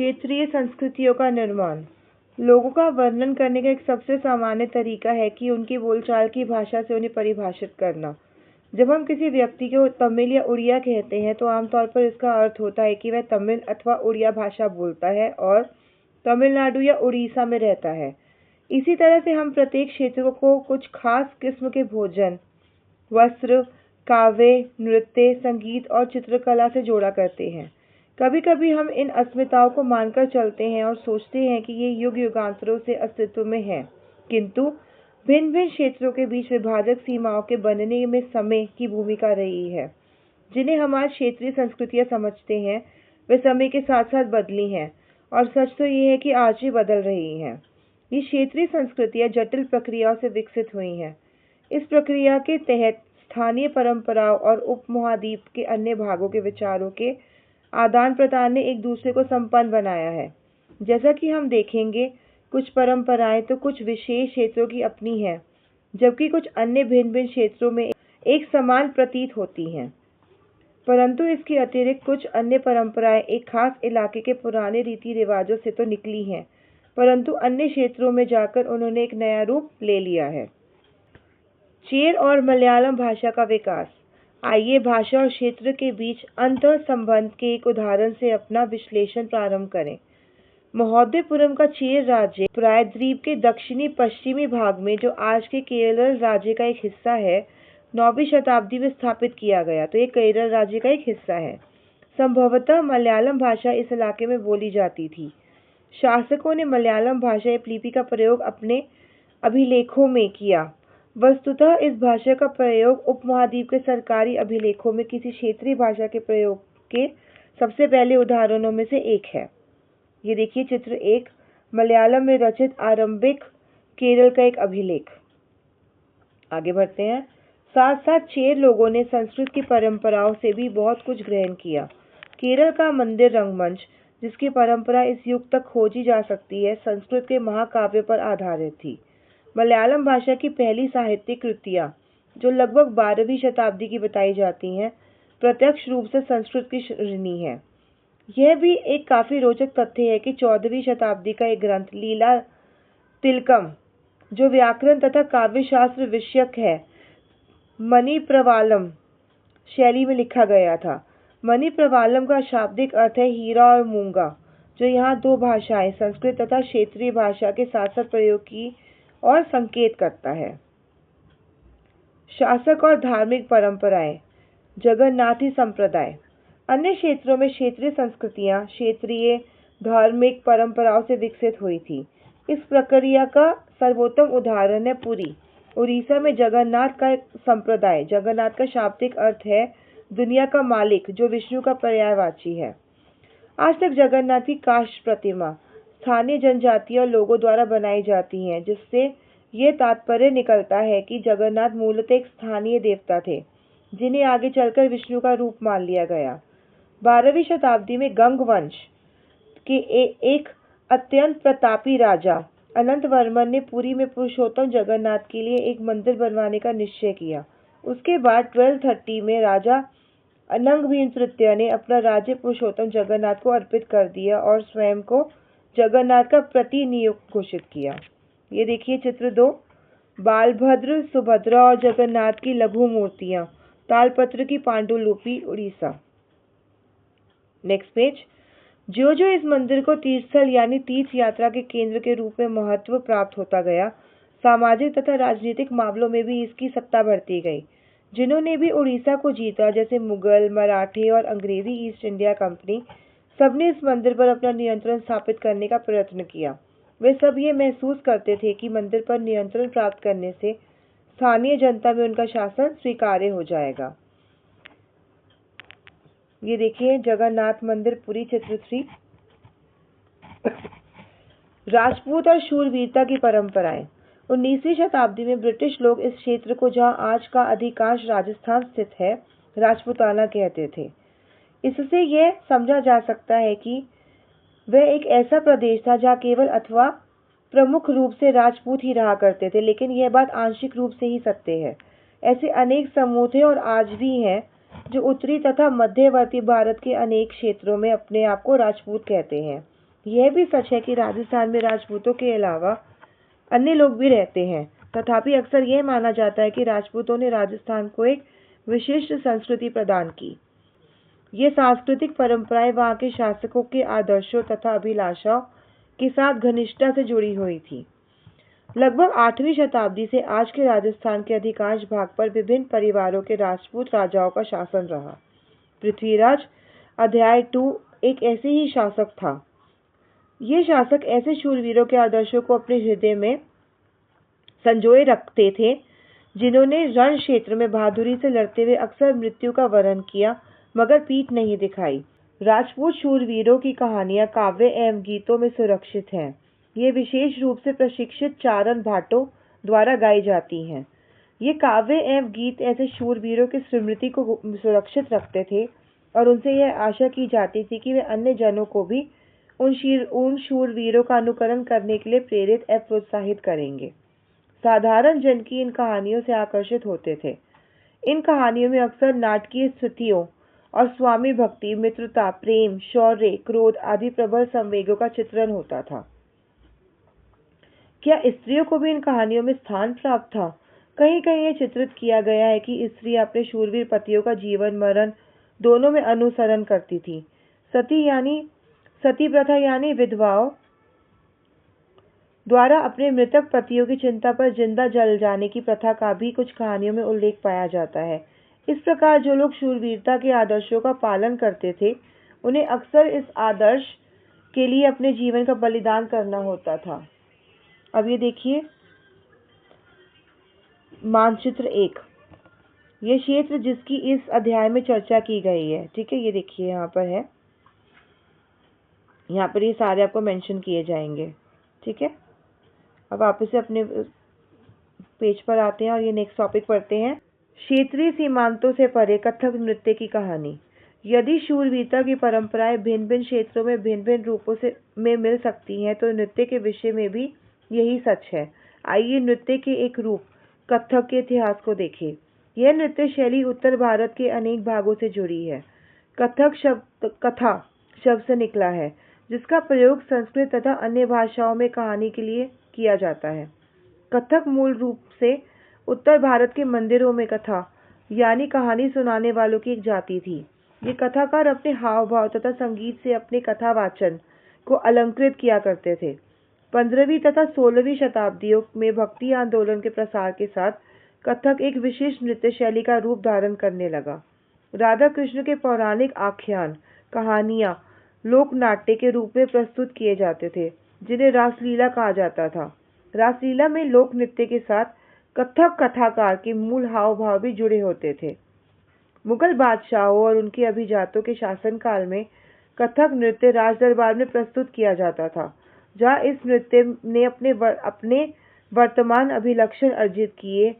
क्षेत्रीय संस्कृतियों का निर्माण। लोगों का वर्णन करने का एक सबसे सामान्य तरीका है कि उनकी बोलचाल की भाषा से उन्हें परिभाषित करना। जब हम किसी व्यक्ति को तमिल या उड़िया कहते हैं तो आमतौर पर इसका अर्थ होता है कि वह तमिल अथवा उड़िया भाषा बोलता है और तमिलनाडु या उड़ीसा में रहता है। इसी तरह से हम प्रत्येक क्षेत्र को कुछ खास किस्म के भोजन, वस्त्र, काव्य, नृत्य, संगीत और चित्रकला से जोड़ा करते हैं। कभी कभी हम इन अस्मिताओं को मानकर चलते हैं और सोचते हैं कि ये युग युगांतरों से अस्तित्व में है, किंतु भिन्न भिन्न क्षेत्रों के बीच विभाजक सीमाओं के बनने में समय की भूमिका रही है। जिन्हें हमारी क्षेत्रीय संस्कृतियां समझते हैं वे समय के साथ साथ बदली हैं, और सच तो ये है कि आज भी बदल रही हैं। ये क्षेत्रीय संस्कृतियां जटिल प्रक्रियाओं से विकसित हुई हैं। इस प्रक्रिया के तहत स्थानीय परंपराओं और उपमहाद्वीप के अन्य भागों के विचारों के आदान प्रदान ने एक दूसरे को संपन्न बनाया है। जैसा कि हम देखेंगे, कुछ परंपराएं तो कुछ विशेष क्षेत्रों की अपनी हैं, जबकि कुछ अन्य भिन्न भिन्न क्षेत्रों में एक समान प्रतीत होती हैं। परंतु इसके अतिरिक्त कुछ अन्य परंपराएं एक खास इलाके के पुराने रीति रिवाजों से तो निकली हैं, परंतु अन्य क्षेत्रों में जाकर उन्होंने एक नया रूप ले लिया है। चेर और मलयालम भाषा का विकास। आइए भाषा और क्षेत्र के बीच अंतर संबंध के एक उदाहरण से अपना विश्लेषण प्रारंभ करें। महोदयपुरम का चेर राज्य प्रायद्वीप के दक्षिणी पश्चिमी भाग में, जो आज के केरल राज्य का एक हिस्सा है, 9वीं शताब्दी में स्थापित किया गया। तो ये केरल राज्य का एक हिस्सा है। संभवतः मलयालम भाषा इस इलाके में बोली जाती थी। शासकों ने मलयालम भाषा या लिपि का प्रयोग अपने अभिलेखों में किया। वस्तुतः इस भाषा का प्रयोग उपमहाद्वीप के सरकारी अभिलेखों में किसी क्षेत्रीय भाषा के प्रयोग के सबसे पहले उदाहरणों में से एक है। ये देखिए चित्र 1, मलयालम में रचित आरंभिक केरल का एक अभिलेख। आगे बढ़ते हैं। साथ साथ चेर लोगों ने संस्कृत की परंपराओं से भी बहुत कुछ ग्रहण किया। केरल का मंदिर रंगमंच, जिसकी परंपरा इस युग तक खोजी जा सकती है, संस्कृत के महाकाव्य पर आधारित थी। मलयालम भाषा की पहली साहित्यिक कृतियां, जो लगभग 12वीं शताब्दी की बताई जाती हैं, प्रत्यक्ष रूप से संस्कृत की श्रेणी है। यह भी एक काफी रोचक तथ्य है कि 14वीं शताब्दी का एक ग्रंथ लीला तिलकम, जो व्याकरण तथा काव्य शास्त्र विषयक है, मणिप्रवालम शैली में लिखा गया था। मणिप्रवालम का शाब्दिक अर्थ है हीरा और मूंगा, जो यहाँ दो भाषाएं, संस्कृत तथा क्षेत्रीय भाषा के साथ साथ प्रयोग की और संकेत करता है। शासक और धार्मिक परंपराएं। जगन्नाथी संप्रदाय। अन्य क्षेत्रों में क्षेत्रीय संस्कृतियां क्षेत्रीय धार्मिक परंपराओं से विकसित हुई थी। इस प्रक्रिया का सर्वोत्तम उदाहरण है पुरी, उड़ीसा में जगन्नाथ का एक संप्रदाय। जगन्नाथ का शाब्दिक अर्थ है दुनिया का मालिक, जो विष्णु का पर्यायवाची है। आज तक जगन्नाथ की काष्ठ प्रतिमा स्थानीय जनजातीय और लोगों द्वारा बनाई जाती हैं, जिससे ये तात्पर्य निकलता है कि जगन्नाथ मूलतः एक स्थानीय देवता थे, जिन्हें आगे चलकर विष्णु का रूप मान लिया गया। 12वीं शताब्दी में गंग वंश के एक अत्यंत प्रतापी राजा अनंत वर्मन ने पुरी में पुरुषोत्तम जगन्नाथ के लिए एक मंदिर बनवाने का निश्चय किया। उसके बाद 1230 में राजा अनंग भीम तृतीय ने अपना राज्य पुरुषोत्तम जगन्नाथ को अर्पित कर दिया और स्वयं को जगन्नाथ का प्रतिनियुक्त घोषित किया। ये देखिए चित्र 2, बालभद्र, सुभद्रा और जगन्नाथ की लघु मूर्तियां, तालपत्र की पांडुलिपि, उड़ीसा। Next page. जो जो इस मंदिर को तीर्थस्थल यानी तीर्थ यात्रा के केंद्र के रूप में महत्व प्राप्त होता गया, सामाजिक तथा राजनीतिक मामलों में भी इसकी सत्ता बढ़ती गई। जिन्होंने भी उड़ीसा को जीता, जैसे मुगल, मराठे और अंग्रेजी ईस्ट इंडिया कंपनी, सबने इस मंदिर पर अपना नियंत्रण स्थापित करने का प्रयत्न किया। वे सब ये महसूस करते थे कि मंदिर पर नियंत्रण प्राप्त करने से स्थानीय जनता में उनका शासन स्वीकार्य हो जाएगा। ये देखिए जगन्नाथ मंदिर पुरी, चित्र 3। राजपूत और शूरवीरता की परंपराएं। 19वीं शताब्दी में ब्रिटिश लोग इस क्षेत्र को, जहां आज का अधिकांश राजस्थान स्थित है, राजपूताना कहते थे। इससे यह समझा जा सकता है कि वह एक ऐसा प्रदेश था जहां केवल अथवा प्रमुख रूप से राजपूत ही रहा करते थे, लेकिन यह बात आंशिक रूप से ही सत्य है। ऐसे अनेक समूह थे और आज भी हैं जो उत्तरी तथा मध्यवर्ती भारत के अनेक क्षेत्रों में अपने आप को राजपूत कहते हैं। यह भी सच है कि राजस्थान में राजपूतों के अलावा अन्य लोग भी रहते हैं, तथापि अक्सर यह माना जाता है कि राजपूतों ने राजस्थान को एक विशिष्ट संस्कृति प्रदान की। ये सांस्कृतिक परंपराएं वहां के शासकों के आदर्शों तथा अभिलाषाओं के साथ घनिष्ठता से जुड़ी हुई थी। लगभग 8वीं शताब्दी से आज के राजस्थान के अधिकांश भाग पर विभिन्न परिवारों के राजपूत राजाओं का शासन रहा। पृथ्वीराज अध्याय 2 एक ऐसे ही शासक था। ये शासक ऐसे शूरवीरों के आदर्शों को अपने हृदय में संजोए रखते थे जिन्होंने रण क्षेत्र में बहादुरी से लड़ते हुए अक्सर मृत्यु का वरण किया मगर पीठ नहीं दिखाई। राजपूत शूरवीरों की कहानियां काव्य एवं गीतों में सुरक्षित हैं। ये विशेष रूप से प्रशिक्षित चारण भाटों द्वारा गाई जाती हैं। ये काव्य एवं गीत ऐसे शूरवीरों की स्मृति को सुरक्षित रखते थे और उनसे यह आशा की जाती थी कि वे अन्य जनों को भी उन शूरवीरों का अनुकरण करने के लिए प्रेरित एवं प्रोत्साहित करेंगे। साधारण जन की इन कहानियों से आकर्षित होते थे। इन कहानियों में अक्सर नाटकीय स्थितियों और स्वामी भक्ति, मित्रता, प्रेम, शौर्य, क्रोध आदि प्रबल संवेगों का चित्रण होता था। क्या स्त्रियों को भी इन कहानियों में स्थान प्राप्त था? कहीं कहीं यह चित्रित किया गया है कि स्त्रियां अपने शूरवीर पतियों का जीवन मरण दोनों में अनुसरण करती थी। सती प्रथा यानी विधवाओं द्वारा अपने मृतक पतियों की चिंता पर जिंदा जल जाने की प्रथा का भी कुछ कहानियों में उल्लेख पाया जाता है। इस प्रकार जो लोग शूरवीरता के आदर्शों का पालन करते थे, उन्हें अक्सर इस आदर्श के लिए अपने जीवन का बलिदान करना होता था। अब ये देखिए मानचित्र 1, ये क्षेत्र जिसकी इस अध्याय में चर्चा की गई है। ठीक है, ये देखिए यहाँ पर है, यहाँ पर ये सारे आपको मेंशन किए जाएंगे। ठीक है, अब वापस से अपने पेज पर आते हैं और ये नेक्स्ट टॉपिक पढ़ते हैं। क्षेत्रीय सीमांतों से परे कथक नृत्य की कहानी। यदि शूरवीरता की परंपराएं भिन्न भिन्न क्षेत्रों में भिन्न भिन्न रूपों में मिल सकती हैं, तो नृत्य के विषय में भी यही सच है। आइए नृत्य के एक रूप कथक के इतिहास को देखें। यह नृत्य शैली उत्तर भारत के अनेक भागों से जुड़ी है। कथक शब्द कथा शब्द से निकला है, जिसका प्रयोग संस्कृत तथा अन्य भाषाओं में कहानी के लिए किया जाता है। कथक मूल रूप से उत्तर भारत के मंदिरों में कथा यानी कहानी सुनाने वालों की एक जाति थी। ये कथाकार अपने हाव भाव तथा संगीत से अपने कथावाचन को अलंकृत किया करते थे। 15वीं तथा 16वीं शताब्दियों में भक्ति आंदोलन के प्रसार के साथ कथक एक विशिष्ट नृत्य शैली का रूप धारण करने लगा। राधा कृष्ण के पौराणिक आख्यान कहानियां लोक नाट्य के रूप में प्रस्तुत किए जाते थे, जिन्हें रासलीला कहा जाता था। रासलीला में लोक नृत्य के साथ कथक कथाकार के मूल हाव भाव भी जुड़े होते थे। मुगल बादशाहों और उनके अभिजातों के शासनकाल में कथक नृत्य राजदरबार में प्रस्तुत किया जाता था, जहां इस नृत्य ने अपने वर्तमान अभिलक्षण अर्जित किए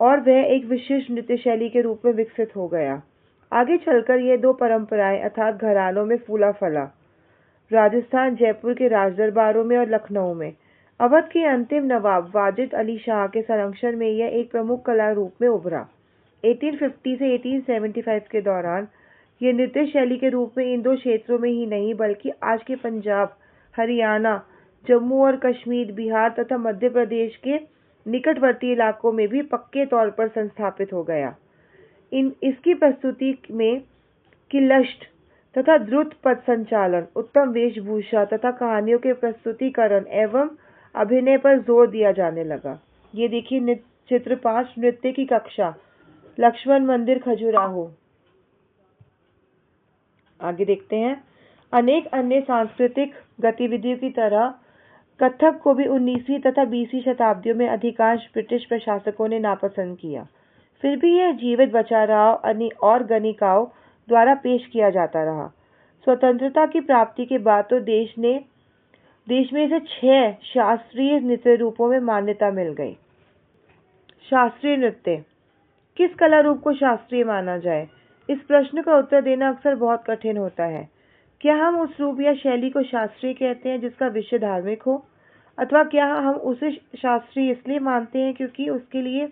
और वह एक विशिष्ट नृत्य शैली के रूप में विकसित हो गया। आगे चलकर ये दो परंपराएं अर्थात घरानों में फूला फला। राजस्थान, जयपुर के राजदरबारों में और लखनऊ में अवध के अंतिम नवाब वाजिद अली शाह के संरक्षण में यह एक प्रमुख कला रूप में उभरा। 1850 से 1875 के दौरान ये नृत्य शैली के रूप में इन दो क्षेत्रों में ही नहीं बल्कि आज के पंजाब, हरियाणा, जम्मू और कश्मीर, बिहार तथा मध्य प्रदेश के निकटवर्ती इलाकों में भी पक्के तौर पर संस्थापित हो गया। इसकी प्रस्तुति में किलष्ट तथा द्रुत पद संचालन, उत्तम वेशभूषा तथा कहानियों के प्रस्तुतिकरण एवं अभिनय पर जोर दिया जाने लगा। ये देखिए चित्र 5, नृत्य की कक्षा, लक्ष्मण मंदिर, खजुराहो। आगे देखते हैं। अनेक अन्य सांस्कृतिक गतिविधियों की तरह कथक को भी 19वीं तथा 20वीं शताब्दियों में अधिकांश ब्रिटिश प्रशासकों ने नापसंद किया। फिर भी यह जीवित बचा रहा और गणिकाओं द्वारा पेश किया जाता रहा। स्वतंत्रता की प्राप्ति के बाद तो देश में इसे 6 शास्त्रीय नृत्य रूपों में मान्यता मिल गई। शास्त्रीय नृत्य, किस कला रूप को शास्त्रीय माना जाए? इस प्रश्न का उत्तर देना अक्सर बहुत कठिन होता है। क्या हम उस रूप या शैली को शास्त्रीय कहते हैं जिसका विषय धार्मिक हो, अथवा क्या हम उसे शास्त्रीय इसलिए मानते हैं क्योंकि उसके लिए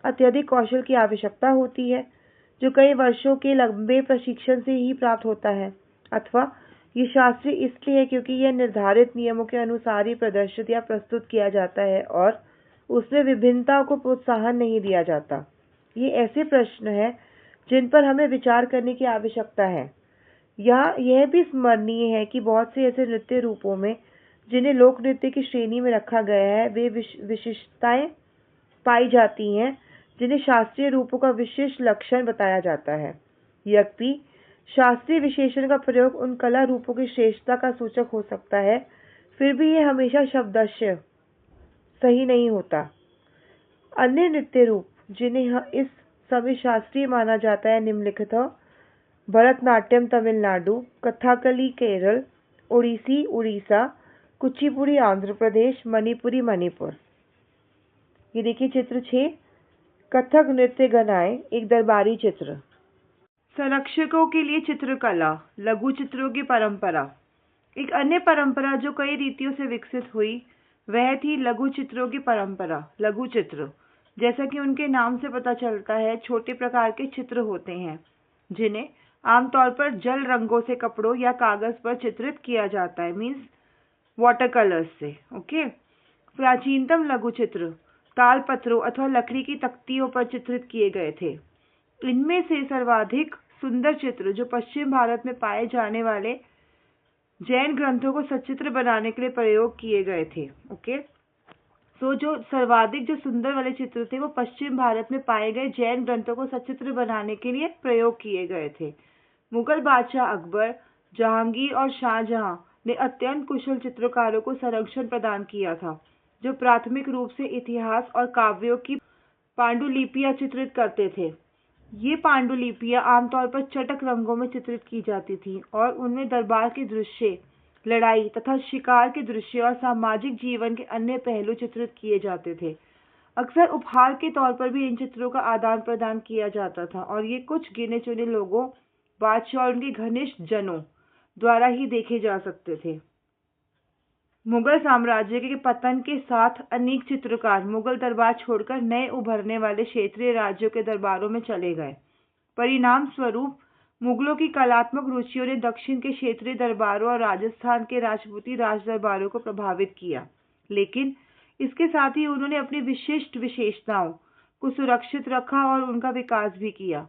अत्यधिक कौशल की आवश्यकता होती है, जो कई वर्षों के लंबे प्रशिक्षण से ही प्राप्त होता है, अथवा ये शास्त्रीय इसलिए है क्योंकि यह निर्धारित नियमों के अनुसार ही प्रदर्शित या प्रस्तुत किया जाता है और उसमें विभिन्नता को प्रोत्साहन नहीं दिया जाता। ये ऐसे प्रश्न हैं जिन पर हमें विचार करने की आवश्यकता है। यह भी स्मरणीय है कि बहुत से ऐसे नृत्य रूपों में जिन्हें लोक नृत्य की श्रेणी में रखा गया है वे विशिष्टताएं पाई जाती हैं जिन्हें शास्त्रीय रूपों का विशेष लक्षण बताया जाता है। यद्यपि शास्त्रीय विशेषण का प्रयोग उन कला रूपों की श्रेष्ठता का सूचक हो सकता है, फिर भी यह हमेशा शब्दशः सही नहीं होता। अन्य नृत्य रूप जिन्हें इस समय शास्त्रीय माना जाता है निम्नलिखित हैं: भरतनाट्यम तमिलनाडु, कथकली केरल, ओडिसी उड़ीसा, कुचिपुड़ी आंध्र प्रदेश, मणिपुरी मणिपुर। ये देखिए चित्र 6, कथक नृत्य गणाएं, एक दरबारी चित्र। संरक्षकों के लिए चित्रकला, लघु चित्रों की परंपरा। एक अन्य परंपरा जो कई रीतियों से विकसित हुई वह थी लघु चित्रों की परंपरा। लघु चित्र, जैसा कि उनके नाम से पता चलता है, छोटे प्रकार के चित्र होते हैं जिन्हें आमतौर पर जल रंगों से कपड़ों या कागज पर चित्रित किया जाता है, मीन्स वाटर कलर्स से। ओके। प्राचीनतम लघु चित्र ताल पत्रों अथवा लकड़ी की तख्तियों पर चित्रित किए गए थे। इनमें से सर्वाधिक सुंदर चित्र जो पश्चिम भारत में पाए जाने वाले जैन ग्रंथों को सचित्र बनाने के लिए प्रयोग किए गए थे। ओके। सो जो सर्वाधिक जो सुंदर वाले चित्र थे वो पश्चिम भारत में पाए गए जैन ग्रंथों को सचित्र बनाने के लिए प्रयोग किए गए थे। मुगल बादशाह अकबर, जहांगीर और शाहजहां ने अत्यंत कुशल चित्रकारों को संरक्षण प्रदान किया था जो प्राथमिक रूप से इतिहास और काव्यों की पांडुलिपियां चित्रित करते थे। ये पांडुलिपियां आमतौर पर चटक रंगों में चित्रित की जाती थीं और उनमें दरबार के दृश्य, लड़ाई तथा शिकार के दृश्य और सामाजिक जीवन के अन्य पहलू चित्रित किए जाते थे। अक्सर उपहार के तौर पर भी इन चित्रों का आदान प्रदान किया जाता था और ये कुछ गिने चुने लोगों, बादशाह और उनके घनिष्ठ जनों द्वारा ही देखे जा सकते थे। मुगल साम्राज्य के पतन के साथ अनेक चित्रकार मुगल दरबार छोड़कर नए उभरने वाले क्षेत्रीय राज्यों के दरबारों में चले गए। परिणाम स्वरूप मुगलों की कलात्मक रुचियों ने दक्षिण के क्षेत्रीय दरबारों और राजस्थान के राजपूती राज दरबारों को प्रभावित किया, लेकिन इसके साथ ही उन्होंने अपनी विशिष्ट विशेषताओं को सुरक्षित रखा और उनका विकास भी किया।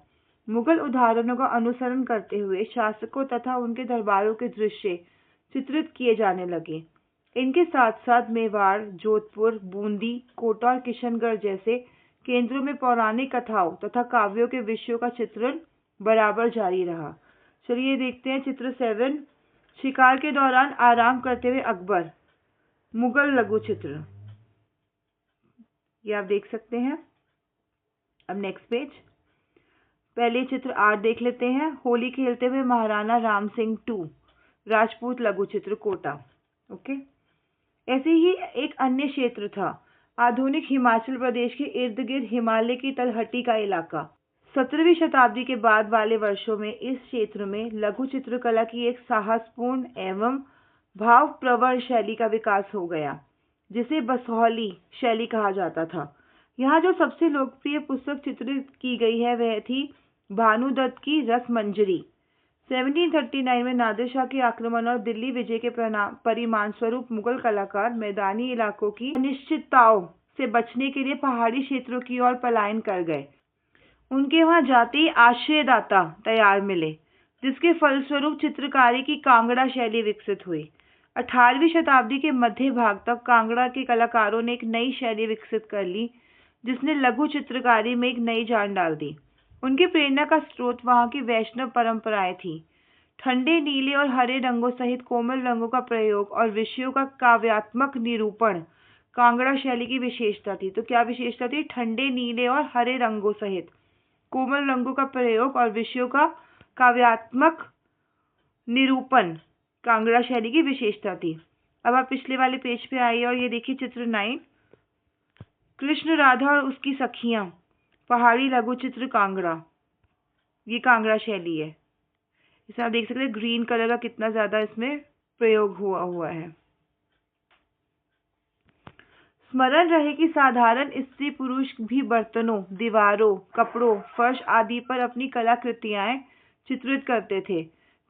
मुगल उदाहरणों का अनुसरण करते हुए शासकों तथा उनके दरबारों के दृश्य चित्रित किए जाने लगे। इनके साथ साथ मेवाड़, जोधपुर, बूंदी, कोटा और किशनगढ़ जैसे केंद्रों में पौराणिक कथाओं तथा काव्यों के विषयों का चित्रण बराबर जारी रहा। चलिए देखते हैं चित्र 7, शिकार के दौरान आराम करते हुए अकबर, मुगल लघु चित्र। ये आप देख सकते हैं। अब नेक्स्ट पेज, पहले चित्र 8 देख लेते हैं। होली खेलते हुए महाराणा राम सिंह 2, राजपूत लघु चित्र, कोटा। ओके। ऐसे ही एक अन्य क्षेत्र था आधुनिक हिमाचल प्रदेश के इर्द गिर्द हिमालय की तलहटी का इलाका। 17वीं शताब्दी के बाद वाले वर्षों में इस क्षेत्र में लघु चित्रकला की एक साहसपूर्ण एवं भावप्रवण शैली का विकास हो गया जिसे बसौली शैली कहा जाता था। यहाँ जो सबसे लोकप्रिय पुस्तक चित्रित की गई है वह थी भानुदत्त की रसमंजरी। 1739 में नादिर शाह के आक्रमण और दिल्ली विजय के परिणाम स्वरूप मुगल कलाकार मैदानी इलाकों की अनिश्चितताओं से बचने के लिए पहाड़ी क्षेत्रों की ओर पलायन कर गए। उनके वहां जाते ही आश्रयदाता तैयार मिले, जिसके फलस्वरूप चित्रकारी की कांगड़ा शैली विकसित हुई। 18वीं शताब्दी के मध्य भाग तक कांगड़ा के कलाकारों ने एक नई शैली विकसित कर ली जिसने लघु चित्रकारी में एक नई जान डाल दी। उनकी प्रेरणा का स्रोत वहां की वैष्णव परंपराएं थी। ठंडे नीले और हरे रंगों सहित कोमल रंगों का प्रयोग और विषयों का काव्यात्मक निरूपण कांगड़ा शैली की विशेषता थी। तो क्या विशेषता थी? ठंडे नीले और हरे रंगों सहित कोमल रंगों का प्रयोग और विषयों का काव्यात्मक निरूपण कांगड़ा शैली की विशेषता थी। अब आप पिछले वाले पेज पे आइए और ये देखिए चित्र 9, कृष्ण राधा और उसकी सखियां, पहाड़ी लघु चित्र, कांगड़ा। ये कांगड़ा शैली है। इसे आप देख सकते हैं ग्रीन कलर का कितना ज्यादा इसमें प्रयोग हुआ है। स्मरण रहे कि साधारण स्त्री पुरुष भी बर्तनों, दीवारों, कपड़ों, फर्श आदि पर अपनी कलाकृतियां चित्रित करते थे।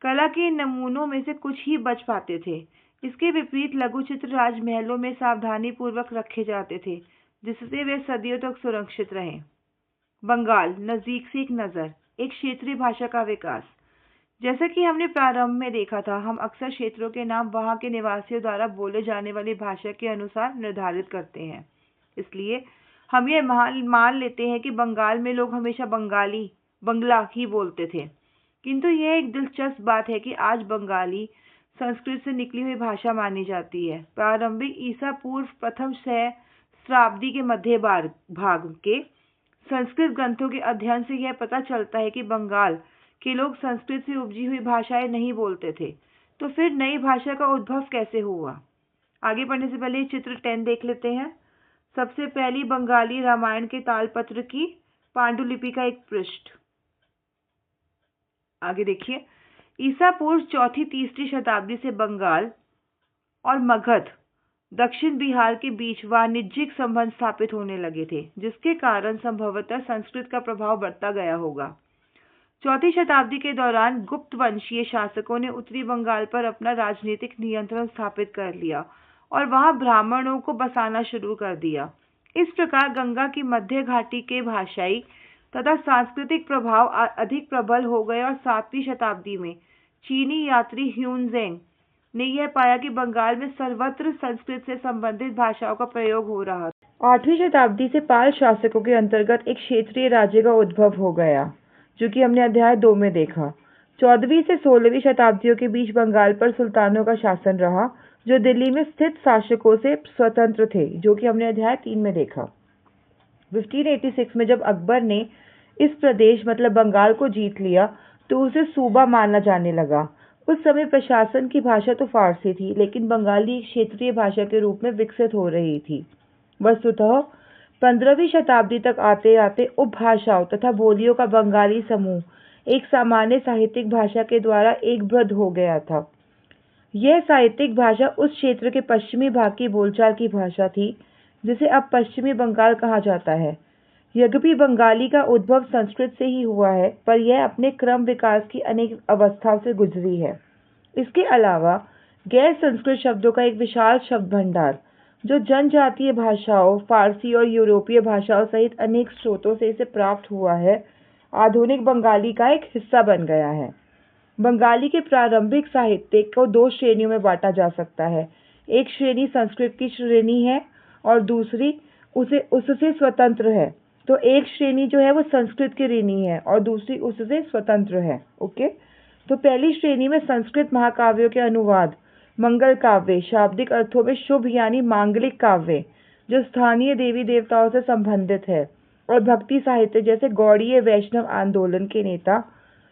कला के इन नमूनों में से कुछ ही बच पाते थे। इसके विपरीत लघु चित्र राजमहलों में सावधानी पूर्वक रखे जाते थे, जिससे वे सदियों तक सुरक्षित रहे। बंगाल, नजदीक से एक नजर, एक क्षेत्रीय भाषा का विकास। जैसा कि हमने प्रारंभ में देखा था, हम अक्सर क्षेत्रों के नाम वहां के निवासियों द्वारा बोले जाने वाली भाषा के अनुसार निर्धारित करते हैं। इसलिए हम यह मान लेते हैं कि बंगाल में लोग हमेशा बंगला ही बोलते थे। किंतु यह एक दिलचस्प बात है कि आज बंगाली संस्कृत से निकली हुई भाषा मानी जाती है। प्रारंभिक ईसा पूर्व प्रथम सहस्राब्दी के मध्य भाग के संस्कृत ग्रंथों के अध्ययन से यह पता चलता है कि बंगाल के लोग संस्कृत से उपजी हुई भाषाएं नहीं बोलते थे। तो फिर नई भाषा का उद्भव कैसे हुआ? आगे बढ़ने से पहले चित्र 10 देख लेते हैं। सबसे पहली बंगाली रामायण के तालपत्र की पांडुलिपि का एक पृष्ठ। आगे देखिए, ईसा पूर्व चौथी तीसरी शताब्दी से बंगाल और मगध दक्षिण बिहार के बीच वाणिज्यिक संबंध स्थापित होने लगे थे, जिसके कारण संभवतः संस्कृत का प्रभाव बढ़ता गया होगा। चौथी शताब्दी के दौरान गुप्त वंशीय शासकों ने उत्तरी बंगाल पर अपना राजनीतिक नियंत्रण स्थापित कर लिया और वहां ब्राह्मणों को बसाना शुरू कर दिया। इस प्रकार गंगा की मध्य घाटी के भाषाई तथा सांस्कृतिक प्रभाव अधिक प्रबल हो गए और 7वीं शताब्दी में चीनी यात्री ह्यूनज़ेंग ने यह पाया कि बंगाल में सर्वत्र संस्कृत से संबंधित भाषाओं का प्रयोग हो रहा था। 8वीं शताब्दी से पाल शासकों के अंतर्गत एक क्षेत्रीय राज्य का उद्भव हो गया, जो कि हमने अध्याय 2 में देखा। 14वीं से 16वीं शताब्दियों के बीच बंगाल पर सुल्तानों का शासन रहा, जो दिल्ली में स्थित शासकों से स्वतंत्र थे, जो कि हमने अध्याय 3 में देखा। 1586 में जब अकबर ने इस प्रदेश मतलब बंगाल को जीत लिया, तो उसे सूबा माना जाने लगा। उस समय प्रशासन की भाषा तो फारसी थी, लेकिन बंगाली एक क्षेत्रीय भाषा के रूप में विकसित हो रही थी। वस्तुतः 15वीं शताब्दी तक आते आते उपभाषाओं तथा बोलियों का बंगाली समूह एक सामान्य साहित्यिक भाषा के द्वारा एकबद्ध हो गया था। यह साहित्यिक भाषा उस क्षेत्र के पश्चिमी भाग की बोलचाल की भाषा थी, जिसे अब पश्चिमी बंगाल कहा जाता है। यद्यपि बंगाली का उद्भव संस्कृत से ही हुआ है, पर यह अपने क्रम विकास की अनेक अवस्थाओं से गुजरी है। इसके अलावा गैर संस्कृत शब्दों का एक विशाल शब्द भंडार, जो जनजातीय भाषाओं, फारसी और यूरोपीय भाषाओं सहित अनेक स्रोतों से इसे प्राप्त हुआ है, आधुनिक बंगाली का एक हिस्सा बन गया है। बंगाली के प्रारंभिक साहित्य को 2 श्रेणियों में बांटा जा सकता है। एक श्रेणी संस्कृत की श्रेणी है और दूसरी उससे स्वतंत्र है। तो एक श्रेणी जो है वो संस्कृत की ऋणी है और दूसरी उससे स्वतंत्र है। ओके, तो पहली श्रेणी में संस्कृत महाकाव्यों के अनुवाद, मंगल काव्य, शाब्दिक अर्थों में शुभ यानी मांगलिक काव्य, जो स्थानीय देवी देवताओं से संबंधित है, और भक्ति साहित्य जैसे गौड़ीय वैष्णव आंदोलन के नेता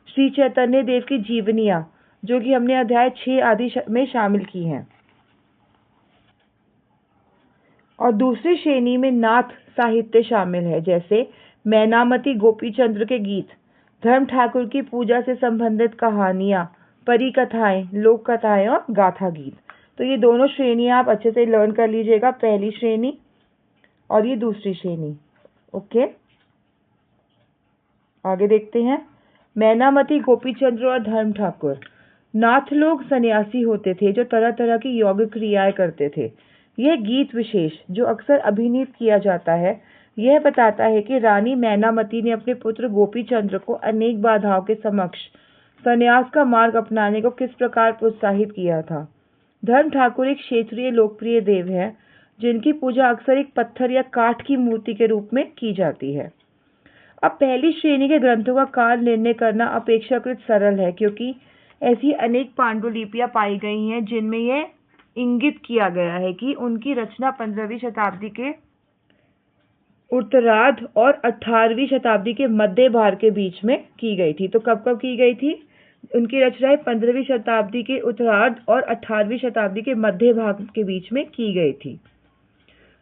श्री चैतन्य देव की जीवनियां, जो कि हमने अध्याय 6 आदि में शामिल की हैं। और दूसरी श्रेणी में नाथ साहित्य शामिल है, जैसे मैनामती गोपीचंद्र के गीत, धर्म ठाकुर की पूजा से संबंधित कहानियां, परी कथाएं, लोक कथाएं और गाथा गीत। तो ये दोनों श्रेणियां आप अच्छे से लर्न कर लीजिएगा, पहली श्रेणी और ये दूसरी श्रेणी। ओके, आगे देखते हैं। मैनामती गोपीचंद्र और धर्म ठाकुर। नाथ लोग सन्यासी होते थे जो तरह तरह की यौगिक क्रियाएं करते थे। यह गीत विशेष, जो अक्सर अभिनीत किया जाता है, यह बताता है कि रानी मैनामती ने अपने पुत्र गोपीचंद्र को अनेक बाधाओं के समक्ष संन्यास का मार्ग अपनाने को किस प्रकार प्रोत्साहित किया था। धर्म ठाकुर एक क्षेत्रीय लोकप्रिय देव है, जिनकी पूजा अक्सर एक पत्थर या काठ की मूर्ति के रूप में की जाती है। अब पहली श्रेणी के ग्रंथों का काल निर्णय करना अपेक्षाकृत सरल है, क्योंकि ऐसी अनेक पांडुलिपियां पाई गई हैं जिनमें यह इंगित किया गया है कि उनकी रचना 15वीं शताब्दी के उत्तरार्ध और 18वीं शताब्दी के मध्य भाग के बीच में की गई थी। तो कब कब की गई थी? उनकी रचनाएं 15वीं शताब्दी के उत्तरार्ध और 18वीं शताब्दी के मध्य भाग के बीच में की गई थी।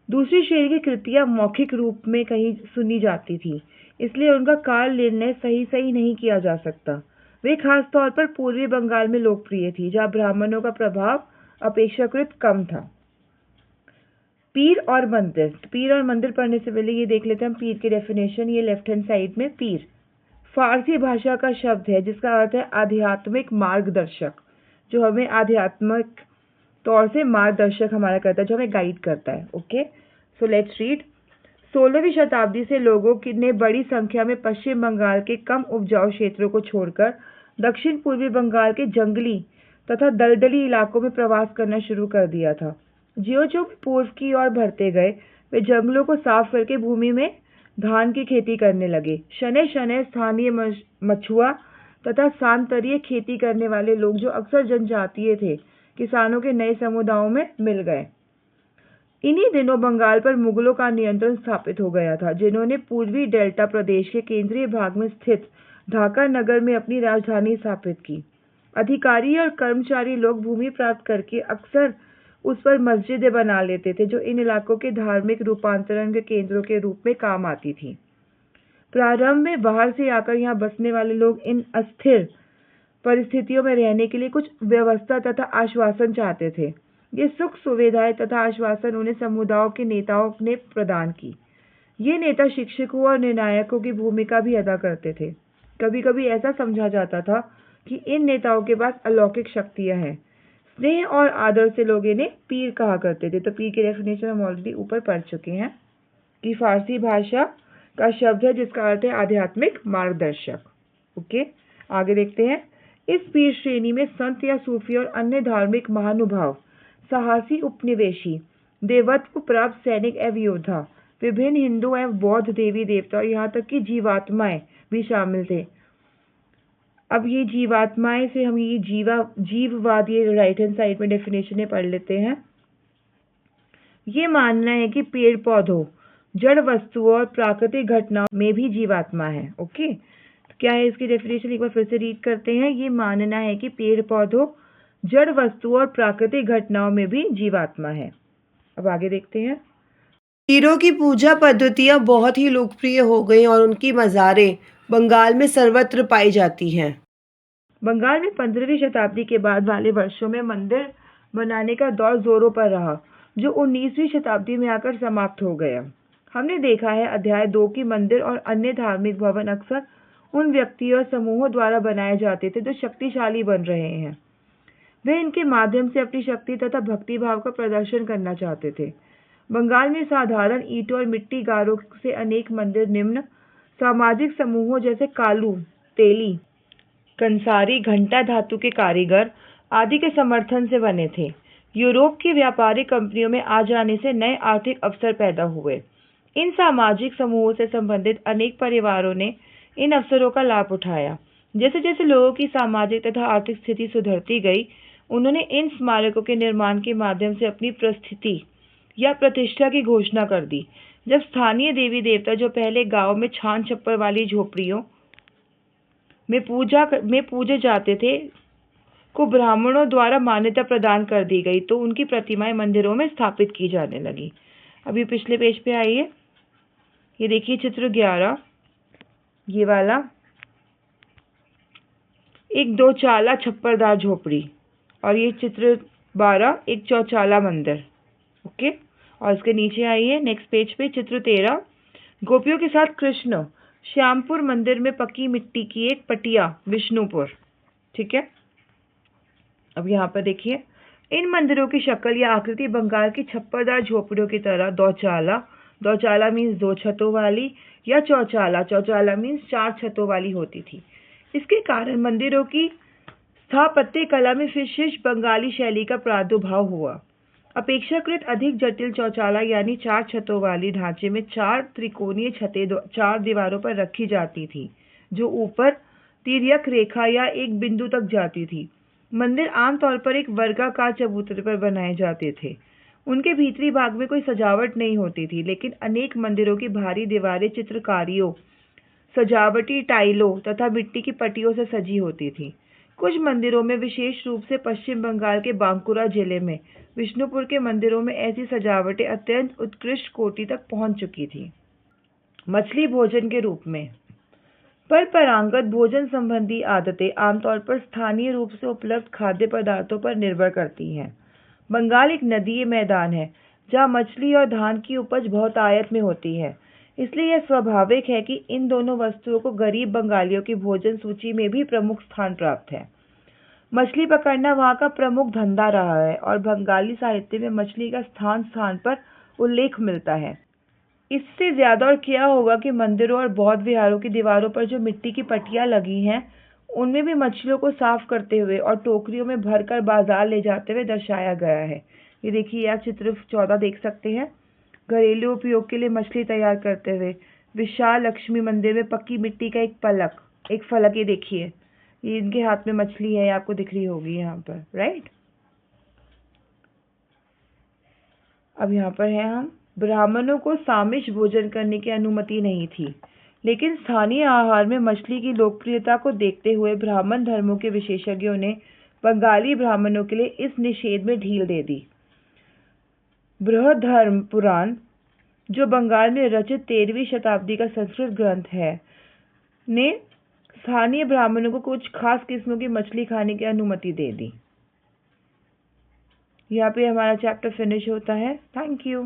दूसरी श्रेणी की कृतियां मौखिक रूप में कहीं सुनी जाती थी, इसलिए उनका काल निर्णय सही नहीं किया जा सकता। वे खास तौर पर पूर्वी बंगाल में लोकप्रिय थी, जहां ब्राह्मणों का प्रभाव अपेक्षाकृत कम था। पीर और मंदिर। पीर और मंदिर पढ़ने से पहले ये देख लेते हैं हम पीर की डेफिनेशन। ये लेफ्ट हैंड साइड में पीर, फारसी भाषा का शब्द है जिसका अर्थ है आध्यात्मिक मार्गदर्शक, जो हमें आध्यात्मिक तौर से मार्गदर्शक हमारा करता है, जो हमें गाइड करता है। Okay, so let's read. 16वीं शताब्दी से लोगों ने बड़ी संख्या में पश्चिम बंगाल के कम उपजाऊ क्षेत्रों को छोड़कर दक्षिण पूर्वी बंगाल के जंगली तथा दलदली इलाकों में प्रवास करना शुरू कर दिया था। जो पूर्व की ओर बढ़ते गए, वे जंगलों को साफ करके भूमि में धान की खेती करने लगे। शनै शनै स्थानीय मछुआ तथा सांतरीय खेती करने वाले लोग, जो अक्सर जनजातीय थे, किसानों के नए समुदायों में मिल गए। इन्हीं दिनों बंगाल पर मुगलों का नियंत्रण स्थापित हो गया था, जिन्होंने पूर्वी डेल्टा प्रदेश के केंद्रीय भाग में स्थित ढाका नगर में अपनी राजधानी स्थापित की। अधिकारी और कर्मचारी लोग भूमि प्राप्त करके अक्सर उस पर मस्जिदें बना लेते थे, जो इन इलाकों के धार्मिक रूपांतरण के केंद्रों के रूप में काम आती थी। प्रारंभ में बाहर से आकर यहाँ बसने वाले लोग इन अस्थिर परिस्थितियों में रहने के लिए कुछ व्यवस्था तथा आश्वासन चाहते थे। ये सुख सुविधाएं तथा आश्वासन उन्हें समुदायों के नेताओं ने प्रदान की। ये नेता शिक्षकों और निर्णायकों की भूमिका भी अदा करते थे। कभी कभी ऐसा समझा जाता था कि इन नेताओं के पास अलौकिक शक्तियां हैं। स्नेह और आदर से लोग इन्हें पीर कहा करते थे। तो पीर की डेफिनेशन हम ऑलरेडी ऊपर पढ़ चुके हैं कि फारसी भाषा का शब्द है जिसका अर्थ है आध्यात्मिक मार्गदर्शक। ओके, आगे देखते हैं। इस पीर श्रेणी में संत या सूफी और अन्य धार्मिक महानुभाव, साहसी उपनिवेशी, देवत्व प्राप्त सैनिक एवं योद्धा, विभिन्न हिंदू एवं बौद्ध देवी देवता और यहाँ तक कि जीवात्माएं भी शामिल थे। अब ये जीवात्माएं से हम ये जीववाद, ये राइट हैंड साइड में डेफिनेशन में पढ़ लेते हैं। ये मानना है कि पेड़ पौधों, जड़ वस्तुओं और प्राकृतिक घटनाओं में भी जीवात्मा है। ओके, तो क्या है इसकी डेफिनेशन, एक बार फिर से रीड करते हैं। ये मानना है कि पेड़ पौधों, जड़ वस्तुओं और प्राकृतिक घटनाओं में भी जीवात्मा है। अब आगे देखते हैं। पीरों की पूजा पद्धतियां बहुत ही लोकप्रिय हो गई और उनकी मज़ारें बंगाल में सर्वत्र पाई जाती हैं। बंगाल में 15वीं शताब्दी के बाद वाले वर्षों में मंदिर बनाने का दौर जोरों पर रहा, जो 19वीं शताब्दी में आकर समाप्त हो गया। हमने देखा है अध्याय 2 की मंदिर और अन्य धार्मिक भवन अक्सर उन व्यक्तियों और समूहों द्वारा बनाए जाते थे जो शक्तिशाली बन रहे हैं। वे इनके माध्यम से अपनी शक्ति तथा भक्ति भाव का प्रदर्शन करना चाहते थे। बंगाल में साधारण ईंटों और मिट्टी गारों से अनेक मंदिर निम्न सामाजिक समूहों जैसे कालू, तेली, कंसारी, घंटा धातु के कारीगर आदि के समर्थन से बने थे। यूरोप की व्यापारिक कंपनियों में आ जाने से नए आर्थिक अवसर पैदा हुए। इन सामाजिक समूहों से संबंधित अनेक परिवारों ने इन अवसरों का लाभ उठाया। जैसे जैसे लोगों की सामाजिक तथा आर्थिक स्थिति सुधरती गई, उन्होंने इन स्मारकों के निर्माण के माध्यम से अपनी प्रस्थिति या प्रतिष्ठा की घोषणा कर दी। जब स्थानीय देवी देवता, जो पहले गांव में छान छप्पर वाली झोपड़ियों में पूजे जाते थे, को ब्राह्मणों द्वारा मान्यता प्रदान कर दी गई, तो उनकी प्रतिमाएं मंदिरों में स्थापित की जाने लगी। अभी पिछले पेज पे आइए, ये देखिए चित्र 11, ये वाला एक 2 चाला छप्परदार झोपड़ी, और ये चित्र 12 एक चौचाला मंदिर। ओके, और इसके नीचे आइए नेक्स्ट पेज पे, चित्र 13 गोपियों के साथ कृष्ण, श्यामपुर मंदिर में पक्की मिट्टी की एक पटिया, विष्णुपुर। ठीक है, अब यहाँ पर देखिए, इन मंदिरों की शक्ल या आकृति बंगाल की छप्परदार झोपड़ियों की तरह दौचाला मीन्स 2 छतों वाली, या चौचाला मीन्स 4 छतों वाली होती थी। इसके कारण मंदिरों की स्थापत्य कला में विशेष बंगाली शैली का प्रादुर्भाव हुआ। अपेक्षाकृत अधिक जटिल चौचाला यानी 4 छतों वाली ढांचे में 4 त्रिकोणीय छतें 4 दीवारों पर रखी जाती थी, जो ऊपर तिर्यक रेखा या एक बिंदु तक जाती थी। मंदिर आमतौर पर एक वर्गाकार चबूतरे पर बनाए जाते थे। उनके भीतरी भाग में कोई सजावट नहीं होती थी, लेकिन अनेक मंदिरों की भारी दीवारें चित्रकारियों, सजावटी टाइलों तथा मिट्टी की पट्टियों से सजी होती थी। कुछ मंदिरों में, विशेष रूप से पश्चिम बंगाल के बांकुरा जिले में विष्णुपुर के मंदिरों में, ऐसी सजावटें अत्यंत उत्कृष्ट कोटि तक पहुंच चुकी थी। मछली भोजन के रूप में परंपरागत भोजन संबंधी आदतें आमतौर पर स्थानीय रूप से उपलब्ध खाद्य पदार्थों पर निर्भर करती हैं। बंगाल एक नदीय मैदान है जहाँ मछली और धान की उपज बहुत आयत में होती है। इसलिए यह स्वाभाविक है कि इन दोनों वस्तुओं को गरीब बंगालियों की भोजन सूची में भी प्रमुख स्थान प्राप्त है। मछली पकड़ना वहाँ का प्रमुख धंधा रहा है और बंगाली साहित्य में मछली का स्थान स्थान पर उल्लेख मिलता है। इससे ज्यादा और क्या होगा कि मंदिरों और बौद्ध विहारों की दीवारों पर जो मिट्टी की पट्टियां लगी हैं, उनमें भी मछलियों को साफ करते हुए और टोकरियों में भरकर बाजार ले जाते हुए दर्शाया गया है। ये देखिए, आप चित्र 14 देख सकते हैं। घरेलू उपयोग के लिए मछली तैयार करते हुए विशाल लक्ष्मी मंदिर में पक्की मिट्टी का एक फलक, ये देखिए, ये इनके हाथ में मछली है, आपको दिख रही होगी यहाँ पर, राइट। अब यहाँ पर है हम, ब्राह्मणों को सामिष भोजन करने की अनुमति नहीं थी, लेकिन स्थानीय आहार में मछली की लोकप्रियता को देखते हुए ब्राह्मण धर्मों के विशेषज्ञों ने बंगाली ब्राह्मणों के लिए इस निषेध में ढील दे दी। बृहधर्म पुराण, जो बंगाल में रचित 13वीं शताब्दी का संस्कृत ग्रंथ है, ने स्थानीय ब्राह्मणों को कुछ खास किस्मों की मछली खाने की अनुमति दे दी। यहाँ पे हमारा चैप्टर फिनिश होता है। Thank you.